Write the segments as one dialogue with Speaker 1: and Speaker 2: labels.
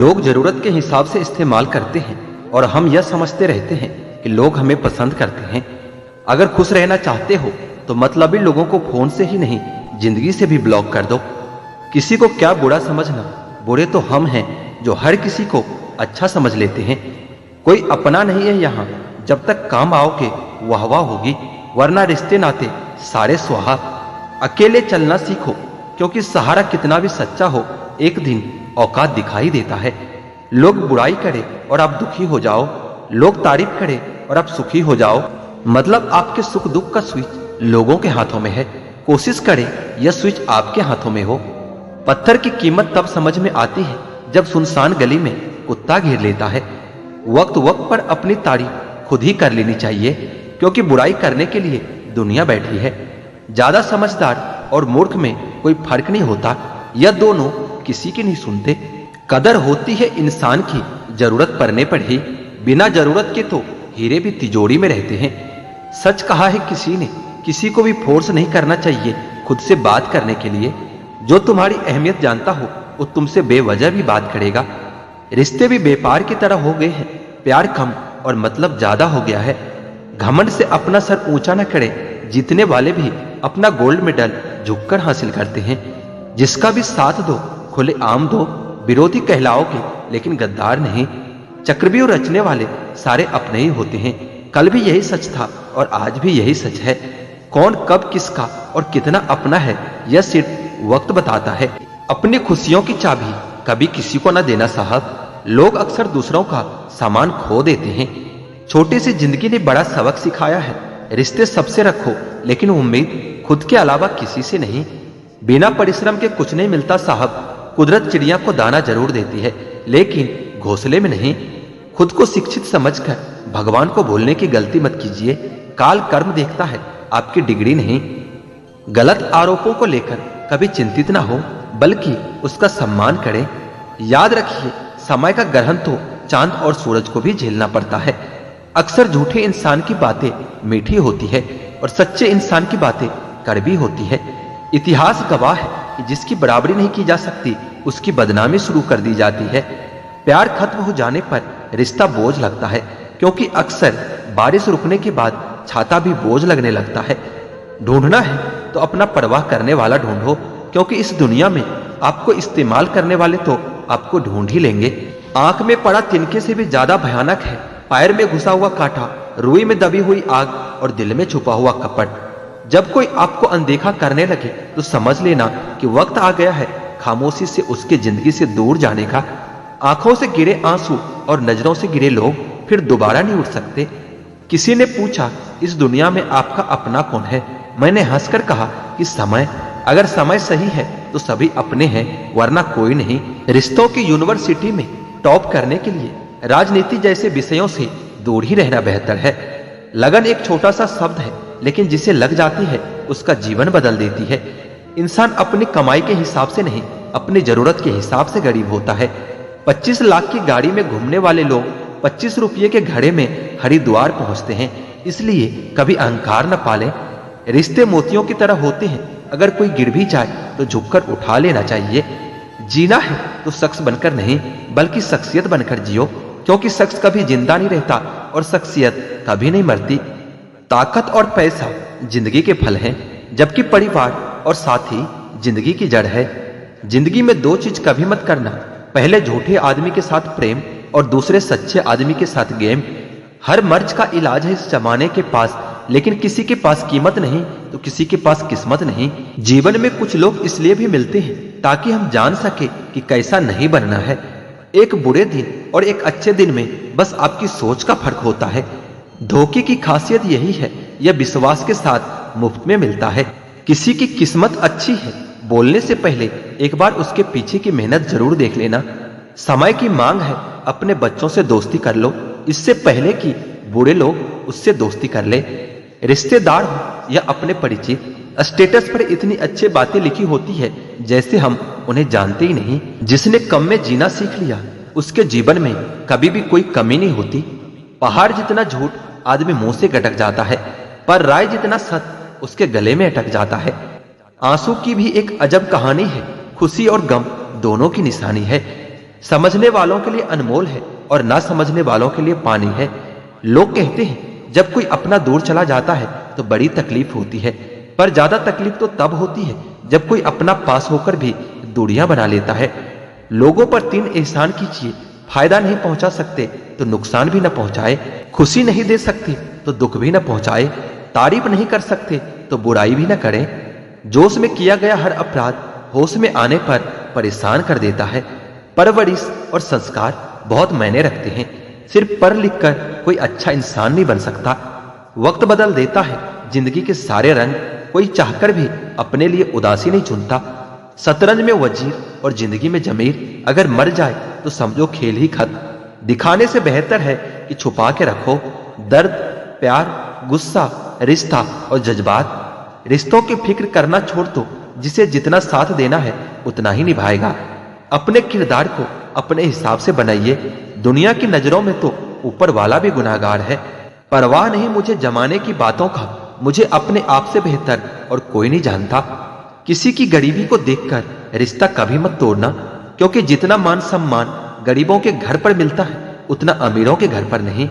Speaker 1: लोग जरूरत के हिसाब से इस्तेमाल करते हैं और हम यह समझते रहते हैं कि लोग हमें पसंद करते हैं। अगर खुश रहना चाहते हो तो मतलबी लोगों को फोन से ही नहीं, जिंदगी से भी ब्लॉक कर दो। किसी को क्या बुरा समझना, बुरे तो हम हैं जो हर किसी को अच्छा समझ लेते हैं। कोई अपना नहीं है यहाँ, जब तक काम आओगे वाह वाह होगी, वरना रिश्ते नाते सारे स्वाहा। अकेले चलना सीखो, क्योंकि सहारा कितना भी सच्चा हो एक दिन औकात दिखाई देता है। लोग बुराई करे और आप दुखी हो जाओ, लोग तारीफ करे और आप सुखी हो जाओ, मतलब आपके सुख दुख का स्विच लोगों के हाथों में है। कोशिश करें यह स्विच आपके हाथों में हो। पत्थर की कीमत तब समझ में आती है जब सुनसान गली में कुत्ता घेर लेता है। वक्त वक्त पर अपनी तारीफ खुद ही कर लेनी चाहिए, क्योंकि बुराई करने के लिए दुनिया बैठी है। ज्यादा समझदार और मूर्ख में कोई फर्क नहीं होता, यह दोनों किसी की नहीं सुनते। कदर होती है इंसान की जरूरत पड़ने पर ही, बिना जरूरत के तो हीरे भी तिजोरी में रहते हैं। सच कहा है किसी ने, किसी को भी फोर्स नहीं करना चाहिए खुद से बात करने के लिए। जो तुम्हारी अहमियत जानता हो वो तुमसे बेवजह भी बात करेगा। रिश्ते भी व्यापार की तरह हो गए हैं, प्यार कम और मतलब ज्यादा हो गया है। घमंड से अपना सर ऊंचा न करे, जीतने वाले भी अपना गोल्ड मेडल झुककर हासिल करते हैं। जिसका भी साथ दो खुले आम दो, विरोधी कहलाओगे लेकिन गद्दार नहीं। चक्रव्यूह रचने वाले सारे अपने ही होते हैं। कल भी यही सच था और आज भी यही सच है। कौन कब किसका और कितना अपना है यह सिर्फ वक्त बताता है। अपनी खुशियों की चाबी कभी किसी को न देना साहब। लोग अक्सर दूसरों का सामान खो देते हैं। छोटी सी जिंदगी ने बड़ा सबक सिखाया है। रिश्ते सबसे रखो, लेकिन उम्मीद खुद के अलावा किसी से नहीं। बिना परिश्रम के कुछ नहीं मिलता साहब। कुदरत चिड़िया को दाना जरूर देती है, लेकिन घोंसले में नहीं। खुद को शिक्षित समझकर भगवान को भूलने की गलती मत कीजिए। काल कर्म देखता है, आपकी डिग्री नहीं। गलत आरोपों को लेकर कभी चिंतित ना हो, बल्कि उसका सम्मान करें। याद रखिए, समय का ग्रहण तो चांद और सूरज को भी झेलना पड़ता है। अक्सर झूठे इंसान की बातें मीठी होती है और सच्चे इंसान की बातें कड़वी होती है। इतिहास गवाह है कि जिसकी बराबरी नहीं की जा सकती उसकी बदनामी शुरू कर दी जाती है। प्यार खत्म हो जाने पर रिश्ता बोझ लगता है, क्योंकि अक्सर बारिश रुकने के बाद छाता भी बोझ लगने लगता है। ढूंढना है तो अपना परवाह करने वाला ढूंढो, क्योंकि इस दुनिया में आपको इस्तेमाल करने वाले तो आपको ढूंढ ही लेंगे। आंख में पड़ा तिनके से भी ज्यादा भयानक है पैर में घुसा हुआ कांटा, रुई में दबी हुई आग और दिल में छुपा हुआ कपट। जब कोई आपको अनदेखा करने लगे तो समझ लेना कि वक्त आ गया है खामोशी से उसके जिंदगी से दूर जाने का। आंखों से गिरे आंसू और नजरों से गिरे लोग फिर दोबारा नहीं उठ सकते। किसी ने पूछा, इस दुनिया में आपका अपना कौन है? मैंने हंसकर कहा कि समय। अगर समय सही है तो सभी अपने हैं, वरना कोई नहीं। रिश्तों की यूनिवर्सिटी में टॉप करने के लिए राजनीति जैसे विषयों से दूर ही रहना बेहतर है। लगन एक छोटा सा शब्द है, लेकिन जिसे लग जाती है उसका जीवन बदल देती है। इंसान अपनी कमाई के हिसाब से नहीं, अपनी जरूरत के हिसाब से गरीब होता है। 25 लाख की गाड़ी में घूमने वाले लोग 25 रुपये के घड़े में हरिद्वार पहुंचते हैं। इसलिए कभी अहंकार न पालें। रिश्ते मोतियों की तरह होते हैं, अगर कोई गिर भी जाए तो झुककर उठा लेना चाहिए। जीना है तो शख्स बनकर नहीं, बल्कि शख्सियत बनकर जियो, क्योंकि शख्स कभी जिंदा नहीं रहता और शख्सियत कभी नहीं मरती। ताकत और पैसा जिंदगी के फल हैं, जबकि परिवार और साथी जिंदगी की जड़ है। जिंदगी में दो चीज कभी मत करना, पहले झूठे आदमी के साथ प्रेम और दूसरे सच्चे आदमी के साथ गेम। हर मर्ज का इलाज है इस जमाने के पास, लेकिन किसी के पास कीमत नहीं तो किसी के पास किस्मत नहीं। जीवन में कुछ लोग इसलिए भी मिलते हैं ताकि हम जान सके कि कैसा नहीं बनना है। एक बुरे दिन और एक अच्छे दिन में बस आपकी सोच का फर्क होता है। धोखे की खासियत यही है, यह विश्वास के साथ मुफ्त में मिलता है। किसी की किस्मत अच्छी है, बोलने से पहले एक बार उसके पीछे की मेहनत जरूर देख लेना। समय की मांग है, अपने बच्चों से दोस्ती कर लो, इससे पहले कि बुरे लोग उससे दोस्ती कर ले। रिश्तेदार हो या अपने परिचित, स्टेटस पर इतनी अच्छी बातें लिखी होती है जैसे हम उन्हें जानते ही नहीं। जिसने कम में जीना सीख लिया उसके जीवन में कभी भी कोई कमी नहीं होती। पहाड़ जितना झूठ आदमी मुंह से गटक जाता है, पर राय जितना सच उसके गले में अटक जाता है। आंसू की भी एक अजब कहानी है, खुशी और गम दोनों की निशानी है। समझने वालों के लिए अनमोल है और ना समझने वालों के लिए पानी है। लोग कहते हैं जब कोई अपना दूर चला जाता है तो बड़ी तकलीफ होती है, पर ज्यादा तकलीफ तो तब होती है जब कोई अपना पास होकर भी दूरियां बना लेता है। लोगों पर 3 एहसान कीजिए, फायदा नहीं पहुंचा सकते तो नुकसान भी न पहुंचाए, खुशी नहीं दे सकते तो दुख भी न पहुंचाए, तारीफ नहीं कर सकते तो बुराई भी न करें। जोश में किया गया हर अपराध होश में आने पर परेशान कर देता है। परवरिश और संस्कार बहुत मायने रखते हैं। सिर्फ पढ़ लिख कर कोई अच्छा इंसान नहीं बन सकता। वक्त बदल देता है जिंदगी के सारे रंग, कोई चाहकर भी अपने लिए उदासी नहीं चुनता। शतरंज में वजीर और जिंदगी में जमीर, अगर मर जाए तो समझो खेल ही खत्म। दिखाने से बेहतर है कि छुपा के रखो। दर्द, प्यार, गुस्सा, रिश्ता और जज्बात। रिश्तों की फिक्र करना छोड़ दो, जिसे जितना साथ देना है उतना ही निभाएगा। अपने किरदार को अपने हिसाब से बनाइए। दुनिया की नजरों में तो ऊपर वाला भी गुनाहगार है। परवाह नहीं मुझे जमाने की बातों का, मुझे अपने आप से बेहतर और कोई नहीं जानता। किसी की गरीबी को देखकर रिश्ता कभी मत तोड़ना, क्योंकि जितना मान सम्मान गरीबों के घर पर मिलता है उतना अमीरों के घर पर नहीं।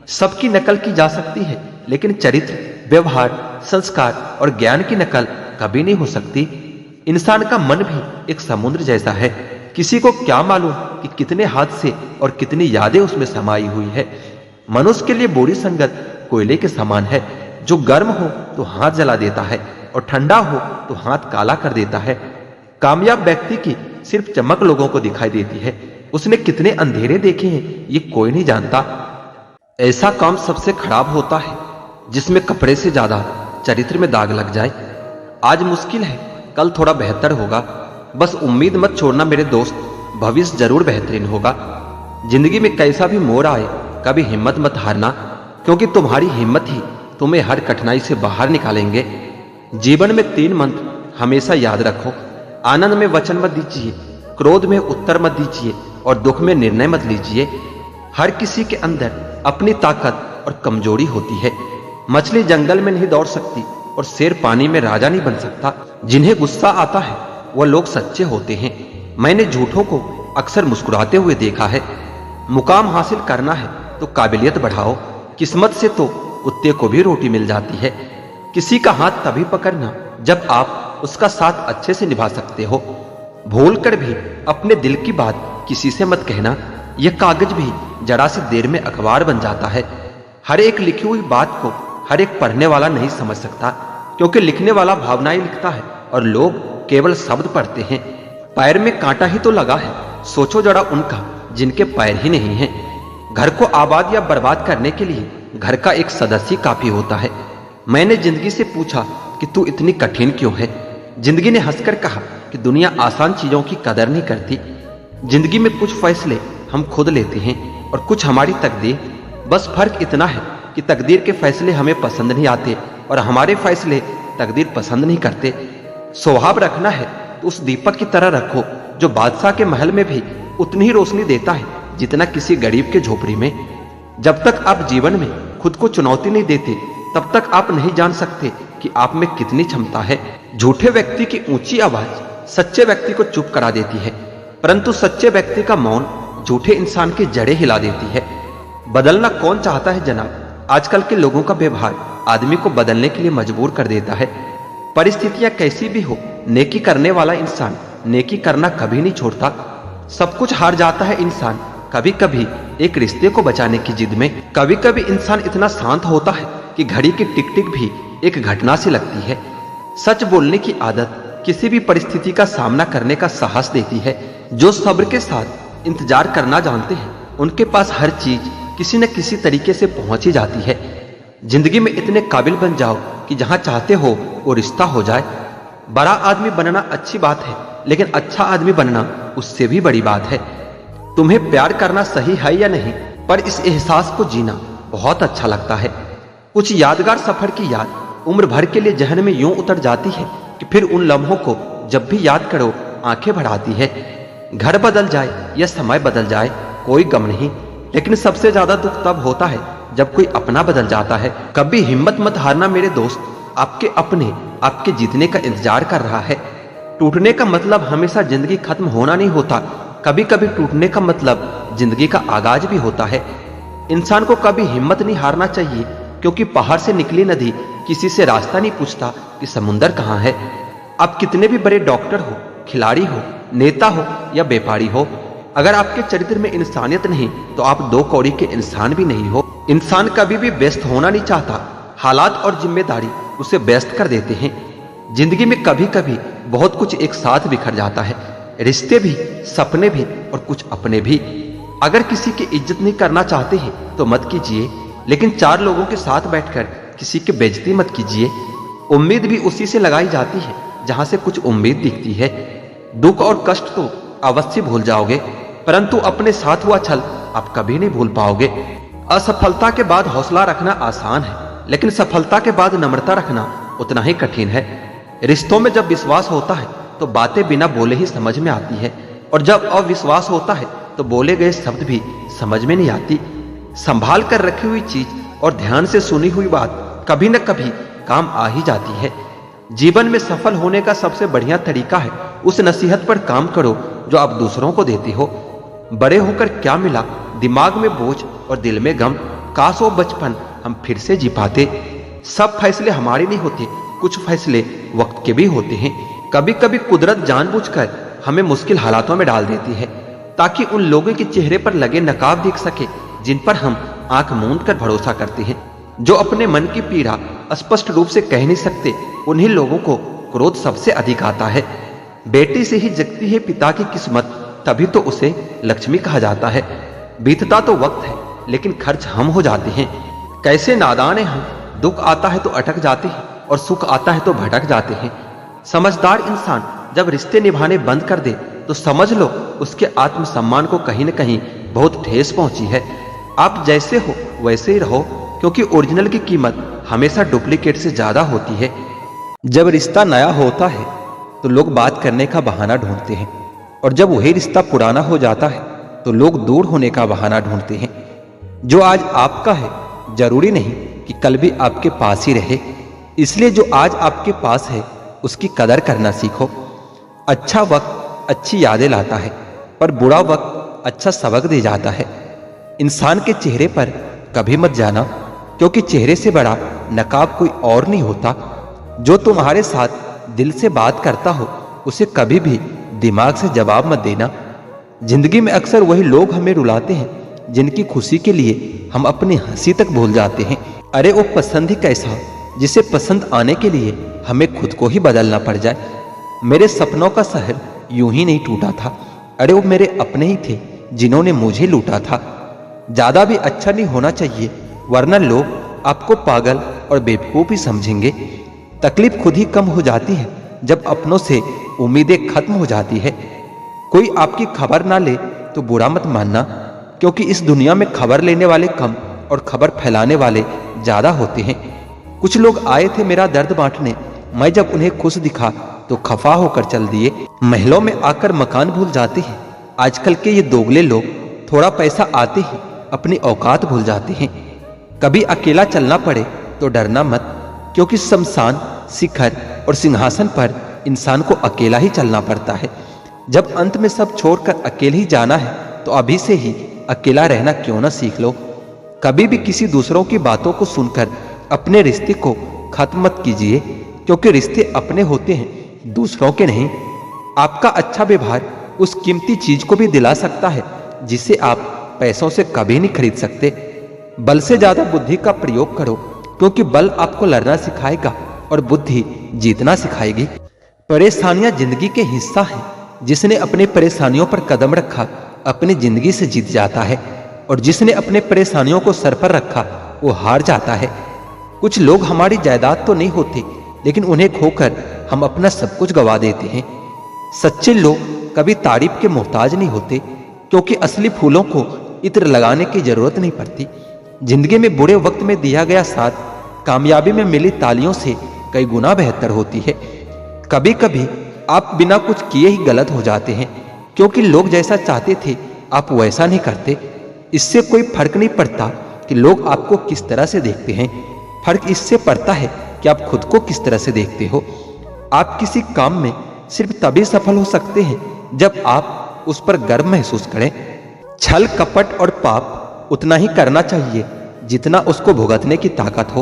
Speaker 1: सबकी नकल की जा सकती है, लेकिन चरित्र, व्यवहार, संस्कार और ज्ञान की नकल कभी नहीं हो सकती। इंसान का मन भी एक समुद्र जैसा है। किसी को क्या मालूम कि कितने हादसे और कितनी यादें उसमें समाई हुई है। मनुष्य के लिए बुरी संगत कोयले के समान है, जो गर्म हो तो हाथ जला देता है और ठंडा हो तो हाथ काला कर देता है। कामयाब व्यक्ति की सिर्फ चमक लोगों को दिखाई देती है, उसने कितने अंधेरे देखे हैं ये कोई नहीं जानता। ऐसा काम सबसे खराब होता है जिसमें कपड़े से ज्यादा चरित्र में दाग लग जाए। आज मुश्किल है, कल थोड़ा बेहतर होगा। बस उम्मीद मत छोड़ना मेरे दोस्त, भविष्य जरूर बेहतरीन होगा। जिंदगी में कैसा भी मोड़ आए कभी हिम्मत मत हारना, क्योंकि तुम्हारी हिम्मत ही तुम्हें हर कठिनाई से बाहर निकालेंगे। जीवन में 3 मंत्र हमेशा याद रखो। आनंद में वचन मत दीजिए, क्रोध में उत्तर मत दीजिए और दुख में निर्णय मत लीजिए। हर किसी के अंदर अपनी ताकत और कमजोरी होती है। मछली जंगल में नहीं दौड़ सकती और शेर पानी में राजा नहीं बन सकता। जिन्हें गुस्सा आता है वह लोग सच्चे होते हैं। मैंने झूठों को अक्सर मुस्कुराते हुए देखा है। मुकाम हासिल करना है तो काबिलियत बढ़ाओ। किस्मत से तो कुत्ते को भी रोटी मिल जाती है। किसी का हाथ तभी पकड़ना जब आप उसका साथ अच्छे से निभा सकते हो। भूल कर भी अपने दिल की बात किसी से मत कहना, यह कागज भी जरा सी देर में अखबार बन जाता है। हर एक लिखी हुई बात को हर एक पढ़ने वाला नहीं समझ सकता, क्योंकि लिखने वाला भावनाएं लिखता है और लोग केवल शब्द पढ़ते हैं। पैर में कांटा ही तो लगा है, सोचो जरा उनका जिनके पैर ही नहीं हैं। घर को आबाद या बर्बाद करने के लिए घर का एक सदस्य काफी होता है। मैंने जिंदगी से पूछा कि तू इतनी कठिन क्यों है। जिंदगी ने हंसकर कहा कि दुनिया आसान चीजों की कदर नहीं करती। जिंदगी में कुछ फैसले हम खुद लेते हैं और कुछ हमारी तकदीर। बस फर्क इतना है कि तकदीर के फैसले हमें पसंद नहीं आते और हमारे फैसले तकदीर पसंद नहीं करते। स्वभाव रखना है तो उस दीपक की तरह रखो जो बादशाह के महल में भी उतनी ही रोशनी देता है जितना किसी गरीब के झोपड़ी में। जब तक आप जीवन में खुद को चुनौती नहीं देते तब तक आप नहीं जान सकते कि आप में कितनी क्षमता है। झूठे व्यक्ति की ऊंची आवाज सच्चे व्यक्ति को चुप करा देती है, परंतु सच्चे व्यक्ति का मौन झूठे इंसान की जड़ें हिला देती है। बदलना कौन चाहता है जनाब? आजकल के लोगों का व्यवहार आदमी को बदलने के लिए मजबूर कर देता है। परिस्थितियां कैसी भी हो, नेकी करने वाला इंसान नेकी करना कभी नहीं छोड़ता। सब कुछ हार जाता है इंसान कभी कभी एक रिश्ते को बचाने की जिद में। कभी कभी इंसान इतना शांत होता है कि घड़ी की टिक टिक भी एक घटना सी लगती है। सच बोलने की आदत किसी भी परिस्थिति का सामना करने का साहस देती है। जो सब्र के साथ इंतजार करना जानते हैं उनके पास हर चीज किसी न किसी तरीके से पहुंच ही जाती है। जिंदगी में इतने काबिल बन जाओ कि जहां चाहते हो वो रिश्ता हो जाए। बड़ा आदमी बनना अच्छी बात है, लेकिन अच्छा आदमी बनना उससे भी बड़ी बात है। तुम्हें प्यार करना सही है या नहीं, पर इस एहसास को जीना बहुत अच्छा लगता है। कुछ यादगार सफर की याद उम्र भर के लिए जहन में यूं उतर जाती है कि फिर उन लम्हों को जब भी याद करो आंखें भर आती है। घर बदल जाए या समय बदल जाए कोई गम नहीं, लेकिन सबसे ज्यादा दुख तब होता है जब कोई अपना बदल जाता है। कभी हिम्मत मत हारना मेरे दोस्त, आपके अपने आपके जीतने का इंतजार कर रहा है। टूटने का मतलब हमेशा जिंदगी खत्म होना नहीं होता, कभी कभी टूटने का मतलब जिंदगी का आगाज भी होता है। इंसान को कभी हिम्मत नहीं हारना चाहिए, क्योंकि पहाड़ से निकली नदी किसी से रास्ता नहीं पूछता कि समुंदर कहाँ है। आप कितने भी बड़े डॉक्टर हो, खिलाड़ी हो, नेता हो या व्यापारी हो, अगर आपके चरित्र में इंसानियत नहीं तो आप दो कौड़ी के इंसान भी नहीं हो। इंसान कभी भी व्यस्त होना नहीं चाहता, हालात और जिम्मेदारी उसे व्यस्त कर देते हैं। जिंदगी में कभी कभी बहुत कुछ एक साथ बिखर जाता है, रिश्ते भी, सपने भी और कुछ अपने भी। अगर किसी की इज्जत नहीं करना चाहते हैं तो मत कीजिए, लेकिन चार लोगों के साथ बैठकर किसी की बेइज्जती मत कीजिए। उम्मीद भी उसी से लगाई जाती है जहां से कुछ उम्मीद दिखती है। दुख और कष्ट तो अवश्य भूल जाओगे, परंतु अपने साथ हुआ छल आप कभी नहीं भूल पाओगे। असफलता के बाद हौसला रखना आसान है, लेकिन सफलता के बाद नम्रता रखना उतना ही कठिन है। रिश्तों में जब विश्वास होता है तो बातें बिना बोले ही समझ में आती है, और जब अविश्वास होता है तो बोले गए शब्द भी समझ में नहीं आती। संभाल कर रखी हुई चीज और ध्यान से सुनी हुई बात कभी न कभी काम आ ही जाती है। जीवन में सफल होने का सबसे बढ़िया तरीका है उस नसीहत पर काम करो जो आप दूसरों को देते हो। बड़े होकर क्या मिला, दिमाग में बोझ और दिल में गम, काश वो बचपन हम फिर से जी पाते। सब फैसले हमारे नहीं होते, कुछ फैसले वक्त के भी होते हैं। कभी कभी कुदरत जानबूझकर हमें मुश्किल हालातों में डाल देती है, ताकि उन लोगों के चेहरे पर लगे नकाब दिख सके जिन पर हम आंख मूंद कर भरोसा करते हैं। जो अपने मन की पीड़ा स्पष्ट रूप से कह नहीं सकते, उन्हीं लोगों को क्रोध सबसे अधिक आता है। बेटी से ही जगती है पिता की किस्मत, तभी तो उसे लक्ष्मी कहा जाता है। बीतता तो वक्त है, लेकिन खर्च हम हो जाते हैं। कैसे नादान है हम, दुख आता है तो अटक जाते हैं और सुख आता है तो भटक जाते हैं। समझदार इंसान जब रिश्ते निभाने बंद कर दे तो समझ लो उसके आत्मसम्मान को कहीं न कहीं बहुत ठेस पहुंची है। आप जैसे हो वैसे ही रहो, क्योंकि ओरिजिनल की कीमत हमेशा डुप्लीकेट से ज्यादा होती है। जब रिश्ता नया होता है तो लोग बात करने का बहाना ढूंढते हैं, और जब वही रिश्ता पुराना हो जाता है तो लोग दूर होने का बहाना ढूंढते हैं। जो आज आपका है जरूरी नहीं कि कल भी आपके पास ही रहे, इसलिए जो आज आपके पास है उसकी कदर करना सीखो। अच्छा वक्त अच्छी यादें लाता है, पर बुरा वक्त अच्छा सबक दे जाता है। इंसान के चेहरे पर कभी मत जाना, क्योंकि चेहरे से बड़ा नकाब कोई और नहीं होता। जो तुम्हारे साथ दिल से बात करता हो उसे कभी भी दिमाग से जवाब मत देना। जिंदगी में अक्सर वही लोग हमें रुलाते हैं जिनकी खुशी के लिए हम अपनी हंसी तक भूल जाते हैं। अरे वो पसंद ही कैसा जिसे पसंद आने के लिए हमें खुद को ही बदलना पड़ जाए। मेरे सपनों का शहर यूं ही नहीं टूटा था, अरे वो मेरे अपने ही थे जिन्होंने मुझे लूटा था। ज्यादा भी अच्छा नहीं होना चाहिए, वरना लोग आपको पागल और बेवकूफ ही समझेंगे। तकलीफ खुद ही कम हो जाती है जब अपनों से उम्मीदें खत्म हो जाती है। कोई आपकी खबर ना ले तो बुरा मत मानना, क्योंकि इस दुनिया में खबर लेने वाले कम और खबर फैलाने वाले ज्यादा होते हैं। कुछ लोग आए थे मेरा दर्द बांटने, मैं जब उन्हें खुश दिखा तो खफा होकर चल दिए। महलों में आकर मकान भूल जाते हैं आजकल के ये दोगले लोग। थोड़ा पैसा आते ही अपनी औकात भूल जाते हैं। कभी अकेला चलना पड़े तो डरना मत, क्योंकि शमशान, शिखर और सिंहासन पर इंसान को अकेला ही चलना पड़ता है। जब अंत में सब छोड़कर अकेले ही जाना है तो अभी से ही अकेला रहना क्यों ना सीख लो। कभी भी किसी दूसरों की बातों को सुनकर अपने रिश्ते को खत्म मत कीजिए, क्योंकि रिश्ते अपने होते हैं, दूसरों के नहीं। आपका अच्छा व्यवहार उस कीमती चीज को भी दिला सकता है जिसे आप पैसों से कभी नहीं खरीद सकते। बल से ज्यादा बुद्धि का प्रयोग करो, क्योंकि बल आपको लड़ना सिखाएगा और बुद्धि जीतना सिखाएगी। परेशानियां जिंदगी के हिस्सा हैं। जिसने अपनी परेशानियों पर कदम रखा अपनी जिंदगी से जीत जाता है, और जिसने अपने परेशानियों को सर पर रखा वो हार जाता है। कुछ लोग हमारी जायदाद तो नहीं होते, लेकिन उन्हें खोकर हम अपना सब कुछ गवा देते हैं। सच्चे लोग कभी तारीफ के मोहताज नहीं होते, क्योंकि असली फूलों को इत्र लगाने की जरूरत नहीं पड़ती। जिंदगी में बुरे वक्त में दिया गया साथ कामयाबी में मिली तालियों से कई गुना बेहतर होती है। कभी कभी आप बिना कुछ किए ही गलत हो जाते हैं, क्योंकि लोग जैसा चाहते थे आप वैसा नहीं करते। इससे कोई फर्क नहीं पड़ता कि लोग आपको किस तरह से देखते हैं, फर्क इससे पड़ता है कि आप खुद को किस तरह से देखते हो। आप किसी काम में सिर्फ तभी सफल हो सकते हैं जब आप उस पर गर्व महसूस करें। छल कपट और पाप उतना ही करना चाहिए जितना उसको भुगतने की ताकत हो,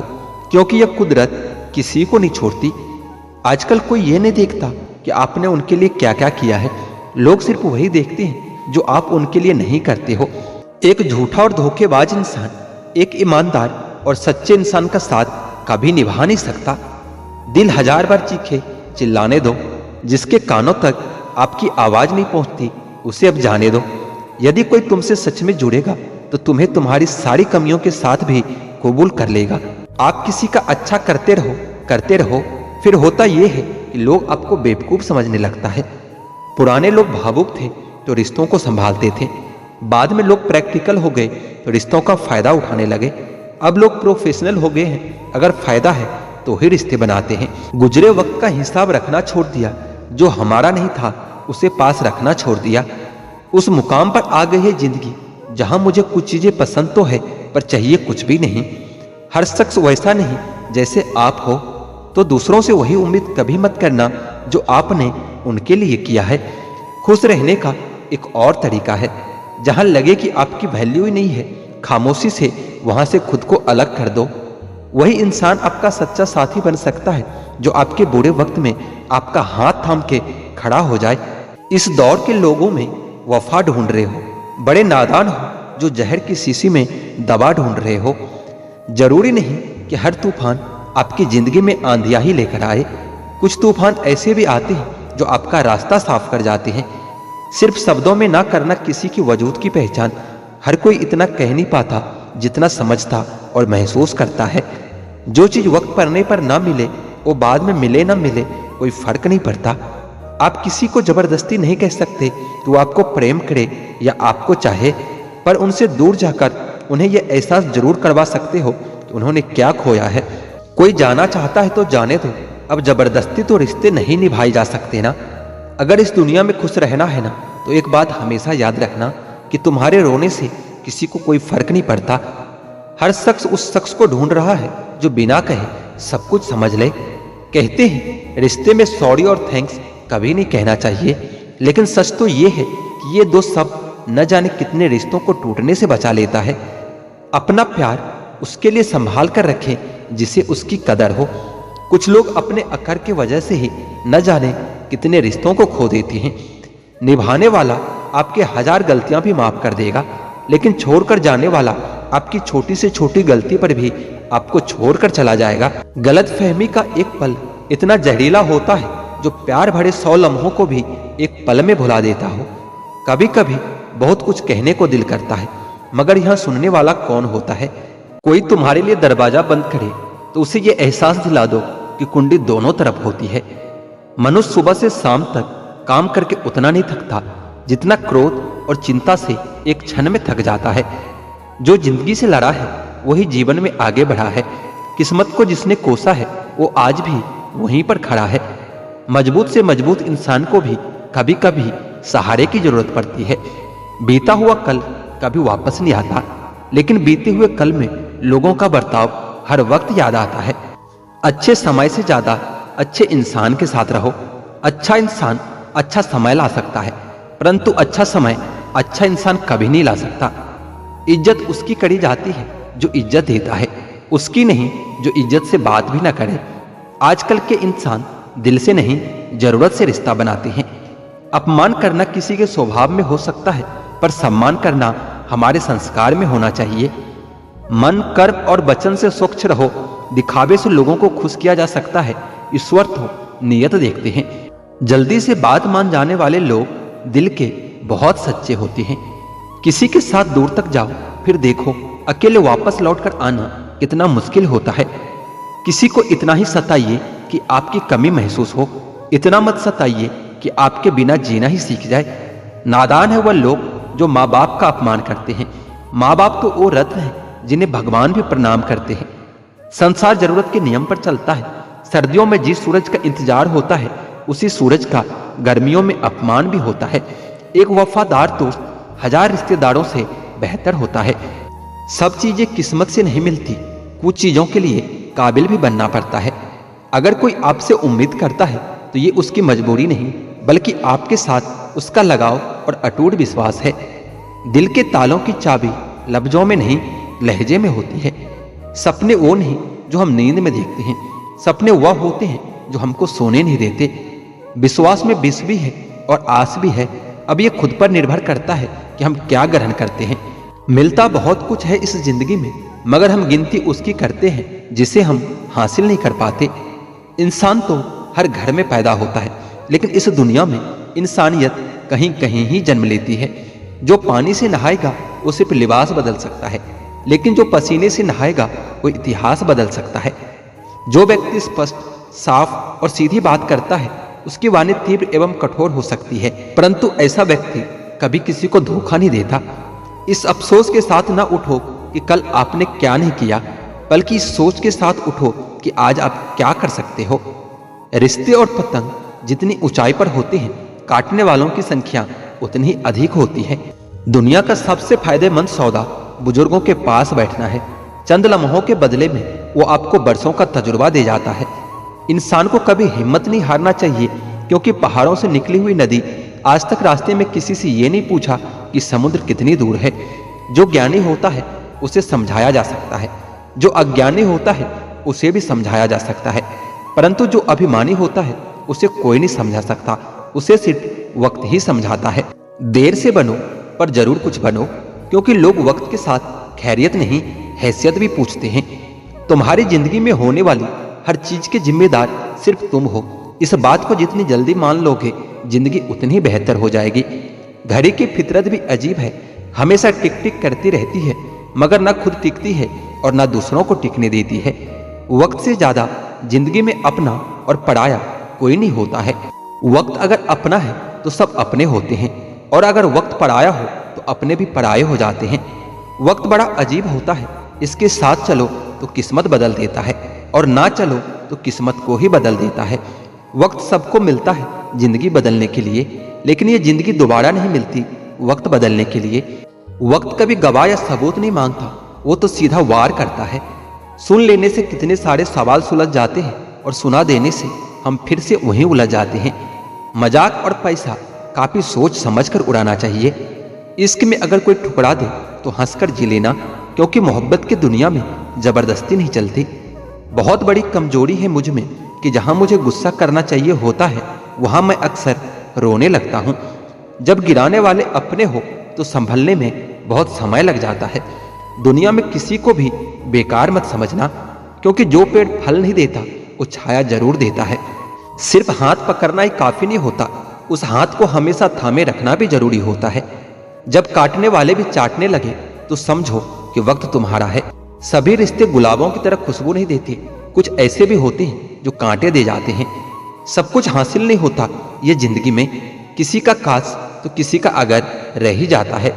Speaker 1: क्योंकि यह कुदरत किसी को नहीं छोड़ती। आजकल कोई ये नहीं देखता कि आपने उनके लिए क्या क्या किया है, लोग सिर्फ वही देखते हैं जो आप उनके लिए नहीं करते हो। एक झूठा और धोखेबाज इंसान एक ईमानदार और सच्चे इंसान का साथ कभी निभा नहीं सकता। दिल 1000 बार चीखे, चिल्लाने दो। जिसके कानों तक आपकी आवाज नहीं पहुंचती उसे अब जाने दो। यदि कोई तुमसे सच में जुड़ेगा तो तुम्हें तुम्हारी सारी कमियों के साथ भी कबूल कर लेगा। आप किसी का अच्छा करते रहो, फिर होता यह है कि लोग आपको बेवकूफ समझने लगता है। पुराने लोग भावुक थे तो रिश्तों को संभालते थे, बाद में लोग प्रैक्टिकल हो गए तो रिश्तों का फायदा उठाने लगे। अब लोग प्रोफेशनल हो गए हैं, अगर फायदा है तो ही रिश्ते बनाते हैं। गुजरे वक्त का हिसाब रखना छोड़ दिया, जो हमारा नहीं था उसे पास रखना छोड़ दिया। उस मुकाम पर आ गई है जिंदगी जहां मुझे कुछ चीजें पसंद तो है पर चाहिए कुछ भी नहीं। हर शख्स वैसा नहीं जैसे आप हो, तो दूसरों से वही उम्मीद कभी मत करना जो आपने उनके लिए किया है। खुश रहने का एक और तरीका है, जहां लगे कि आपकी वैल्यू ही नहीं है, खामोशी से वहां से खुद को अलग कर दो। वही इंसान आपका सच्चा साथी बन सकता है जो आपके बुरे वक्त में आपका हाथ थाम के खड़ा हो जाए। इस दौर के लोगों में वफा ढूंढ रहे हो, बड़े नादान हो जो जहर की शीशी में दवा ढूंढ रहे हो। जरूरी नहीं कि हर तूफान आपकी जिंदगी में आंधियां ही लेकर आए, कुछ तूफान ऐसे भी आते हैं जो आपका रास्ता साफ कर जाते हैं। सिर्फ शब्दों में ना करना किसी की वजूद की पहचान। हर कोई इतना कह नहीं पाता जितना समझता और महसूस करता है। जो चीज वक्त पड़ने पर ना मिले वो बाद में मिले ना मिले कोई फर्क नहीं पड़ता। आप किसी को जबरदस्ती नहीं कह सकते कि वो आपको प्रेम करे या आपको चाहे, पर उनसे दूर जाकर उन्हें यह एहसास जरूर करवा सकते हो कि उन्होंने क्या खोया है। कोई जाना चाहता है तो जाने दो, अब जबरदस्ती तो रिश्ते नहीं निभाए जा सकते ना। अगर इस दुनिया में खुश रहना है ना तो एक बात हमेशा याद रखना कि तुम्हारे रोने से किसी को कोई फर्क नहीं पड़ता। हर शख्स उस शख्स को ढूंढ रहा है जो बिना कहे सब कुछ समझ ले। कहते हैं रिश्ते में सॉरी और थैंक्स कभी नहीं कहना चाहिए, लेकिन सच तो ये है कि ये दो शब्द न जाने कितने रिश्तों को टूटने से बचा लेता है। अपना प्यार उसके लिए संभाल कर रखें जिसे उसकी कदर हो। कुछ लोग अपने अकड़ की वजह से ही न जाने कितने रिश्तों को खो देते हैं। निभाने वाला आपके 1000 गलतियां भी माफ कर देगा, लेकिन छोड़कर जाने वाला आपकी छोटी से छोटी गलती पर भी आपको छोड़कर चला जाएगा। गलतफहमी का एक पल इतना जहरीला होता है जो प्यार भरे 100 लम्हों को भी एक पल में भुला देता हो। कभी कभी बहुत कुछ कहने को दिल करता है, मगर यहां सुनने वाला कौन होता है। कोई तुम्हारे लिए दरवाजा बंद करे तो उसे ये एहसास दिला दो कि कुंडी दोनों तरफ होती है। मनुष्य सुबह से शाम तक काम करके उतना नहीं थकता जितना क्रोध और चिंता से एक क्षण में थक जाता है। जो जिंदगी से लड़ा है वही जीवन में आगे बढ़ा है। किस्मत को जिसने कोसा है वो आज भी वहीं पर खड़ा है। मजबूत से मजबूत इंसान को भी कभी कभी सहारे की जरूरत पड़ती है। बीता हुआ कल कभी वापस नहीं आता, लेकिन बीते हुए कल में लोगों का बर्ताव हर वक्त याद आता है। अच्छे समय से ज्यादा अच्छे इंसान के साथ रहो। अच्छा इंसान अच्छा समय ला सकता है, परंतु अच्छा समय अच्छा इंसान कभी नहीं ला सकता। इज्जत उसकी करी जाती है जो इज्जत देता है, उसकी नहीं जो इज्जत से बात भी ना करे। आजकल के इंसान दिल से नहीं जरूरत से रिश्ता बनाते हैं। अपमान करना किसी के स्वभाव में हो सकता है, पर सम्मान करना हमारे संस्कार में होना चाहिए। मन, कर्म और वचन से स्वच्छ रहो। दिखावे से लोगों को खुश किया जा सकता है, ईश्वर तो नियत देखते हैं। जल्दी से बात मान जाने वाले लोग दिल के बहुत सच्चे होते हैं। किसी के साथ दूर तक जाओ, फिर देखो अकेले वापस लौटकर आना कितना मुश्किल होता है। किसी को इतना ही सताइए कि आपकी कमी महसूस हो, इतना मत सताइए कि आपके बिना जीना ही सीख जाए। नादान है वह लोग जो माँ बाप का अपमान करते हैं। माँ बाप तो वो रत्न हैं जिन्हें भगवान भी प्रणाम करते हैं। संसार जरूरत के नियम पर चलता है। सर्दियों में जिस सूरज का इंतजार होता है उसी सूरज का गर्मियों में अपमान भी होता है। एक वफादार दोस्त 1000 रिश्तेदारों से बेहतर होता है। सब चीजें किस्मत से नहीं मिलती, कुछ चीजों के लिए काबिल भी बनना पड़ता है। अगर कोई आपसे उम्मीद करता है तो ये उसकी मजबूरी नहीं, बल्कि आपके साथ उसका लगाव और अटूट विश्वास है। दिल के तालों की चाबी लफ्जों में नहीं, लहजे में होती है। सपने वो नहीं जो हम नींद में देखते हैं, सपने वह होते हैं जो हमको सोने नहीं देते। विश्वास में विष भी है और आस भी है। अब ये खुद पर निर्भर करता है कि हम क्या ग्रहण करते हैं। मिलता बहुत कुछ है इस जिंदगी में, मगर हम गिनती उसकी करते हैं जिसे हम हासिल नहीं कर पाते। इंसान तो हर घर में पैदा होता है, लेकिन इस दुनिया में इंसानियत कहीं कहीं ही जन्म लेती है। जो पानी से नहाएगा वो सिर्फ लिबास बदल सकता है, लेकिन जो पसीने से नहाएगा वो इतिहास बदल सकता है। जो व्यक्ति स्पष्ट, साफ और सीधी बात करता है उसकी वाणी तीव्र एवं कठोर हो सकती है, परंतु ऐसा व्यक्ति कभी किसी को धोखा नहीं देता। इस अफसोस के साथ ना उठो कि कल आपने क्या नहीं किया, बल्कि इस सोच के साथ उठो कि आज आप क्या कर सकते हो। रिश्ते और पतंग जितनी ऊंचाई पर होते हैं, काटने वालों की संख्या उतनी ही अधिक होती है। दुनिया का सबसे फायदेमंद सौदा बुजुर्गों के पास बैठना है। चंद लम्हों के बदले में वो आपको बरसों का तजुर्बा दे जाता है। इंसान को कभी हिम्मत नहीं हारना चाहिए, क्योंकि पहाड़ों से निकली हुई नदी आज तक रास्ते में किसी से ये नहीं पूछा कि समुद्र कितनी दूर है। जो ज्ञानी होता है उसे समझाया जा सकता है, जो अज्ञानी होता है उसे भी समझाया जा सकता है, परंतु जो अभिमानी होता है उसे कोई नहीं समझा सकता। उसे सिर्फ वक्त ही समझाता है। देर से बनो पर जरूर कुछ बनो, क्योंकि लोग वक्त के साथ खैरियत नहीं, हैसियत भी पूछते हैं। तुम्हारी जिंदगी में होने वाली हर चीज के जिम्मेदार सिर्फ तुम हो। इस बात को जितनी जल्दी मान लोगे, जिंदगी उतनी बेहतर हो जाएगी। घड़ी की फितरत भी अजीब है, हमेशा टिक टिक करती रहती है, मगर ना खुद टिकती है और ना दूसरों को टिकने देती है। वक्त से ज्यादा जिंदगी में अपना और पराया कोई नहीं होता है। वक्त अगर अपना है तो सब अपने होते हैं, और अगर वक्त पराया हो तो अपने भी पराये हो जाते हैं। वक्त बड़ा अजीब होता है, इसके साथ चलो तो किस्मत बदल देता है, और ना चलो तो किस्मत को ही बदल देता है। वक्त सबको मिलता है जिंदगी बदलने के लिए, लेकिन ये जिंदगी दोबारा नहीं मिलती वक्त बदलने के लिए। वक्त कभी गवाह या सबूत नहीं मांगता, वो तो सीधा वार करता है। सुन लेने से कितने सारे सवाल सुलझ जाते हैं, और सुना देने से हम फिर से वहीं उलझ जाते हैं। मजाक और पैसा काफी सोच समझकर उड़ाना चाहिए। इश्क में अगर कोई ठुकरा दे तो हंसकर जी लेना, क्योंकि मोहब्बत की दुनिया में जबरदस्ती नहीं चलती। बहुत बड़ी कमजोरी है मुझ में कि जहां मुझे गुस्सा करना चाहिए होता है, वहां मैं अक्सर रोने लगता हूं। जब गिराने वाले अपने हो तो संभलने में बहुत समय लग जाता है। दुनिया में किसी को भी बेकार मत समझना, क्योंकि जो पेड़ फल नहीं देता वो छाया जरूर देता है। सिर्फ हाथ पकड़ना ही काफी नहीं होता, उस हाथ को हमेशा थामे रखना भी जरूरी होता है। जब काटने वाले भी चाटने लगे तो समझो कि वक्त तुम्हारा है। सभी रिश्ते गुलाबों की तरह खुशबू नहीं देते, कुछ ऐसे भी होते हैं जो कांटे दे जाते हैं। सब कुछ हासिल नहीं होता ये जिंदगी में, किसी का काश तो किसी का अगर रह ही जाता है।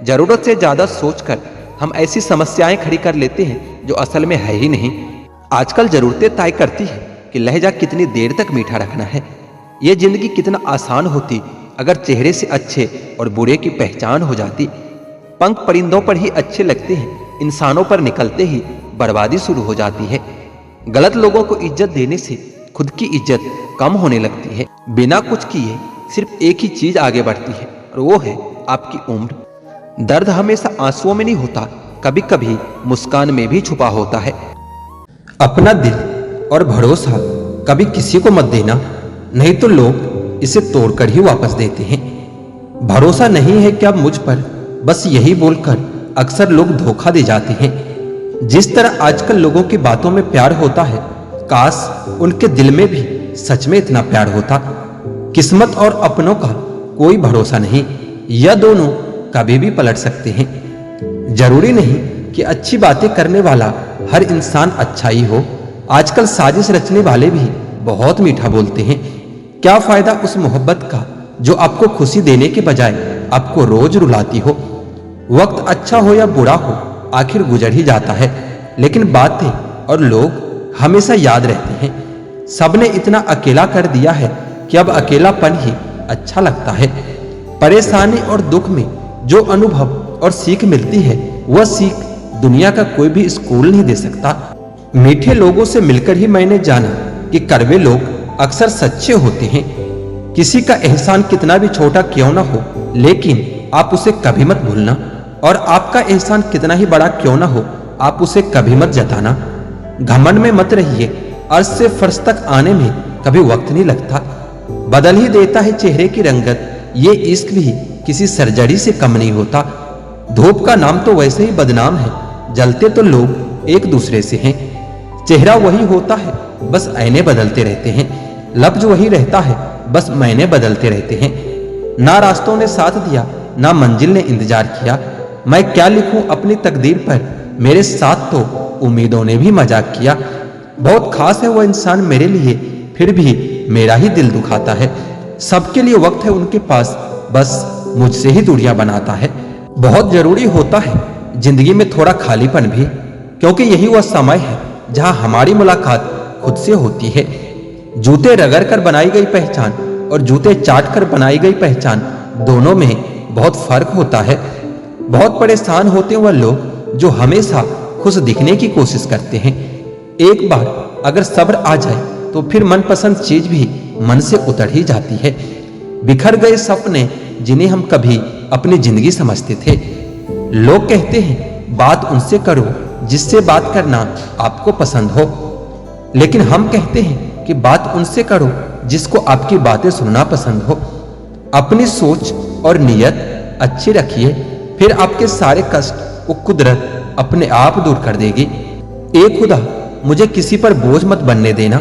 Speaker 1: जरूरत से ज्यादा सोचकर हम ऐसी समस्याएं खड़ी कर लेते हैं जो असल में है ही नहीं। आजकल जरूरतें तय करती है कि लहजा कितनी देर तक मीठा रखना है। ये जिंदगी कितना आसान होती अगर चेहरे से अच्छे और बुरे की पहचान हो जाती। पंख परिंदों पर ही अच्छे लगते हैं, इंसानों पर निकलते ही बर्बादी शुरू हो जाती है। गलत लोगों को इज्जत देने से खुद की इज्जत कम होने लगती है। बिना कुछ किए सिर्फ एक ही चीज आगे बढ़ती है, और वो है आपकी उम्र। दर्द हमेशा आंसुओं में नहीं होता, कभी कभी मुस्कान में भी छुपा होता है। अपना दिल और भरोसा कभी किसी को मत देना, नहीं तो लोग इसे तोड़कर ही वापस देते हैं। भरोसा नहीं है क्या मुझ पर, बस यही बोलकर अक्सर लोग धोखा दे जाते हैं। जिस तरह आजकल लोगों की बातों में प्यार होता है, काश उनके दिल में भी सच में इतना प्यार होता। किस्मत और अपनों का कोई भरोसा नहीं, यह दोनों कभी भी पलट सकते हैं। जरूरी नहीं कि अच्छी बातें करने वाला हर इंसान अच्छा ही हो। आजकल साजिश रचने वाले भी बहुत मीठा बोलते हैं। क्या फायदा उस मोहब्बत का जो आपको खुशी देने के बजाय आपको रोज रुलाती हो। वक्त अच्छा हो या बुरा हो, आखिर गुजर ही जाता है, लेकिन बातें और लोग हमेशा याद रहते हैं। सबने इतना अकेला कर दिया है कि अब अकेलापन ही अच्छा लगता है। परेशानी और दुख में जो अनुभव और सीख मिलती है, वह सीख दुनिया का कोई भी स्कूल नहीं दे सकता। मीठे लोगों से मिलकर ही मैंने जाना कि कड़वे लोग अक्सर सच्चे होते हैं। किसी का एहसान कितना भी छोटा क्यों ना हो, लेकिन आप उसे कभी मत भूलना। और आपका एहसान कितना ही बड़ा क्यों ना हो, आप उसे कभी मत जताना। घमंड में मत रहिए, अर्श से फर्श तक आने में कभी वक्त नहीं लगता। बदल ही देता है चेहरे की रंगत, ये इश्क भी किसी सर्जरी से कम नहीं होता। धूप का नाम तो वैसे ही बदनाम है, जलते तो लोग एक दूसरे से हैं। चेहरा वही होता है, बस आईने बदलते रहते हैं। लफ्ज वही रहता है, बस मायने बदलते रहते हैं। ना रास्तों ने साथ दिया, ना मंजिल ने इंतजार किया। मैं क्या लिखूं अपनी तकदीर पर, मेरे साथ तो उम्मीदों ने भी मजाक किया। बहुत खास है वो इंसान मेरे लिए, फिर भी मेरा ही दिल दुखाता है। सबके लिए वक्त है उनके पास, बस मुझसे ही दूरियां बनाता है। बहुत जरूरी होता है जिंदगी में थोड़ा खालीपन भी, क्योंकि यही वह समय है जहां हमारी मुलाकात खुद से होती है। जूते रगड़ कर बनाई गई पहचान और जूते चाट कर बनाई गई पहचान, दोनों में बहुत फर्क होता है। बहुत परेशान होते हैं वह लोग जो हमेशा खुश दिखने की कोशिश करते हैं। एक बार अगर सब्र आ जाए तो फिर मनपसंद चीज भी मन से उतर ही जाती है। बिखर गए सपने जिन्हें हम कभी अपनी जिंदगी समझते थे। लोग कहते हैं बात उनसे करो जिससे बात करना आपको पसंद हो, लेकिन हम कहते हैं कि बात उनसे करो जिसको आपकी बातें सुनना पसंद हो। अपनी सोच और नीयत अच्छी रखिए, फिर आपके सारे कष्ट वो कुदरत अपने आप दूर कर देगी। ए खुदा, मुझे किसी पर बोझ मत बनने देना।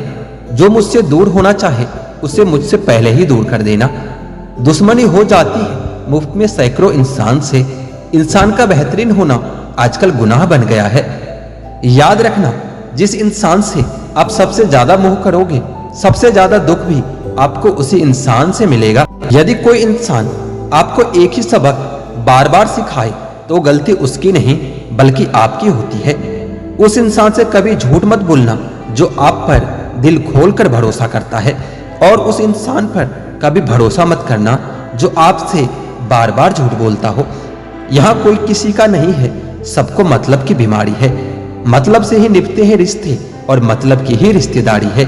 Speaker 1: जो मुझसे दूर होना चाहे उसे मुझसे पहले ही दूर कर देना। दुश्मनी हो जाती है मुफ्त में सैकड़ों इंसान से। इंसान का बेहतरीन होना आजकल गुनाह बन गया है। याद रखना, जिस इंसान से आप सबसे ज्यादा मोह करोगे, सबसे ज्यादा दुख भी आपको उसी इंसान से मिलेगा। यदि कोई इंसान आपको एक ही सबक बार बार सिखाए तो गलती उसकी नहीं बल्कि आपकी होती है। उस इंसान से कभी झूठ मत बोलना जो आप पर दिल खोलकर भरोसा करता है, और उस इंसान पर कभी भरोसा मत करना जो आपसे बार बार झूठ बोलता हो। यहाँ कोई किसी का नहीं है, सबको मतलब की बीमारी है। मतलब से ही निभते हैं रिश्ते और मतलब की ही रिश्तेदारी है।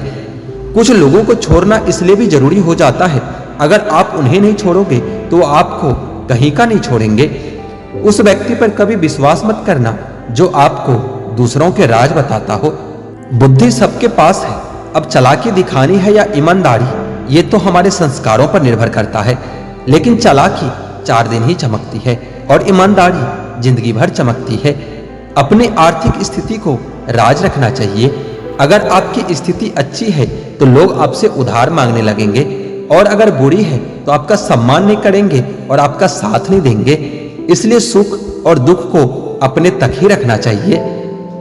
Speaker 1: कुछ लोगों को छोड़ना इसलिए भी जरूरी हो जाता है, अगर आप उन्हें नहीं छोड़ोगे तो आपको कहीं का नहीं छोड़ेंगे। उस व्यक्ति पर कभी विश्वास मत करना जो आपको दूसरों के राज बताता हो। बुद्धि सबके पास है, अब चालाकी दिखानी है या ईमानदारी, ये तो हमारे संस्कारों पर निर्भर करता है। लेकिन चालाकी 4 दिन ही चमकती है और ईमानदारी जिंदगी भर चमकती है। अपनी आर्थिक स्थिति को राज रखना चाहिए। अगर आपकी स्थिति अच्छी है तो लोग आपसे उधार मांगने लगेंगे, और अगर बुरी है तो आपका सम्मान नहीं करेंगे और आपका साथ नहीं देंगे। इसलिए सुख और दुख को अपने तक ही रखना चाहिए।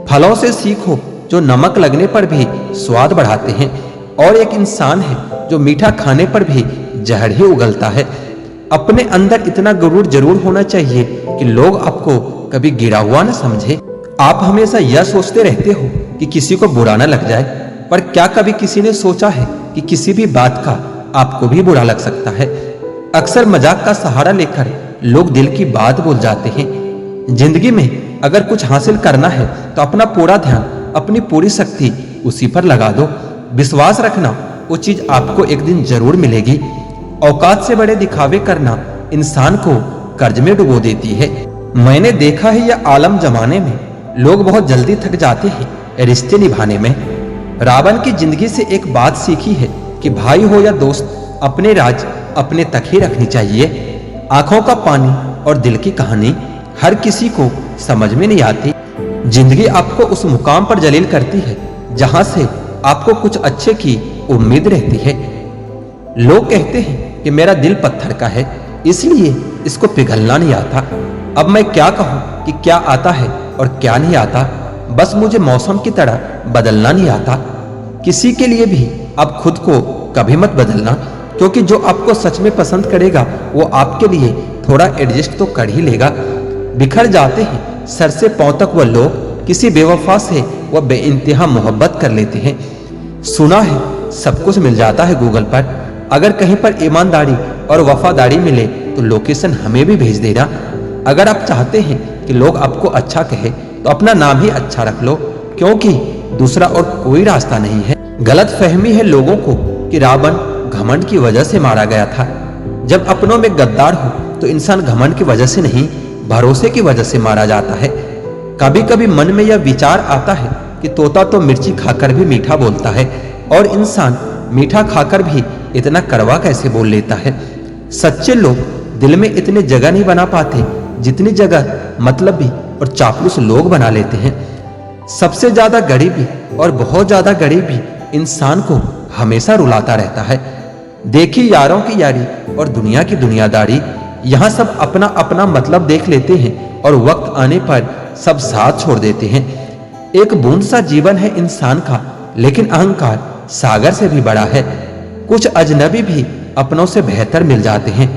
Speaker 1: फलों से सीखो जो नमक लगने पर भी स्वाद बढ़ाते हैं, और एक इंसान है जो मीठा खाने पर भी जहर ही उगलता है। अपने अंदर इतना गुरूर जरूर होना चाहिए कि लोग आपको कभी गिरा हुआ न समझे। आप हमेशा यह सोचते रहते हो कि किसी को बुरा न लग जाए, पर क्या कभी किसी ने सोचा है कि किसी भी बात का आपको भी बुरा लग सकता है। अक्सर मजाक का सहारा लेकर लोग दिल की बात बोल जाते हैं। जिंदगी में अगर कुछ हासिल करना है तो अपना पूरा ध्यान, अपनी पूरी शक्ति उसी पर लगा दो। विश्वास रखना, वो चीज आपको एक दिन जरूर मिलेगी। औकात से बड़े दिखावे करना इंसान को कर्ज में डुबो देती है। मैंने देखा है यह आलम जमाने में लोग बहुत जल्दी थक जाते हैं रिश्ते निभाने में। रावण की जिंदगी से एक बात सीखी है कि भाई हो या दोस्त, अपने राज अपने तक ही रखनी चाहिए। आंखों का पानी और दिल की कहानी हर किसी को समझ में नहीं आती। जिंदगी आपको उस मुकाम पर जलील करती है जहां से आपको कुछ अच्छे की उम्मीद रहती है। लोग कहते हैं कि मेरा दिल पत्थर का है, इसलिए इसको पिघलना नहीं आता। अब मैं क्या कहूं कि क्या आता है और क्या नहीं आता। बस मुझे मौसम की तरह बदलना नहीं आता। किसी के लिए भी आप खुद को कभी मत बदलना, क्योंकि जो आपको सच में पसंद करेगा वो आपके लिए थोड़ा एडजस्ट तो कर ही लेगा। बिखर जाते हैं सर से पांव तक वह लोग, किसी बेवफा से वह बेइंतहा मोहब्बत कर लेते हैं। सुना है सब कुछ मिल जाता है गूगल पर। अगर कहीं पर ईमानदारी और वफादारी मिले तो लोकेशन हमें भी भेज देना। अगर आप चाहते हैं कि लोग आपको अच्छा कहे तो अपना नाम ही अच्छा रख लो, क्योंकि दूसरा और कोई रास्ता नहीं है। गलत फहमी है लोगों को कि रावण घमंड की वजह से मारा गया था। जब अपनों में गद्दार हो तो इंसान घमंड की वजह से नहीं, भरोसे की वजह से मारा जाता है। कभी कभी मन में यह विचार आता है कि तोता तो मिर्ची खाकर भी मीठा बोलता है, और इंसान मीठा खाकर भी इतना कड़वा कैसे बोल लेता है। सच्चे लोग दिल में इतने जगह नहीं बना पाते जितनी जगह मतलबी और चापलूस लोग बना लेते हैं। सबसे ज्यादा गरीबी और बहुत ज्यादा गरीबी इंसान को हमेशा रुलाता रहता है। देखी यारों की यारी और दुनिया की दुनियादारी, यहाँ सब अपना अपना मतलब देख लेते हैं और वक्त आने पर सब साथ छोड़ देते हैं। एक बूंद सा जीवन है इंसान का, लेकिन अहंकार सागर से भी बड़ा है। कुछ अजनबी भी अपनों से बेहतर मिल जाते हैं।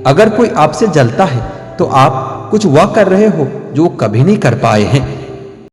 Speaker 1: अगर कोई आपसे जलता है तो आप कुछ वह कर रहे हो जो कभी नहीं कर पाए हैं।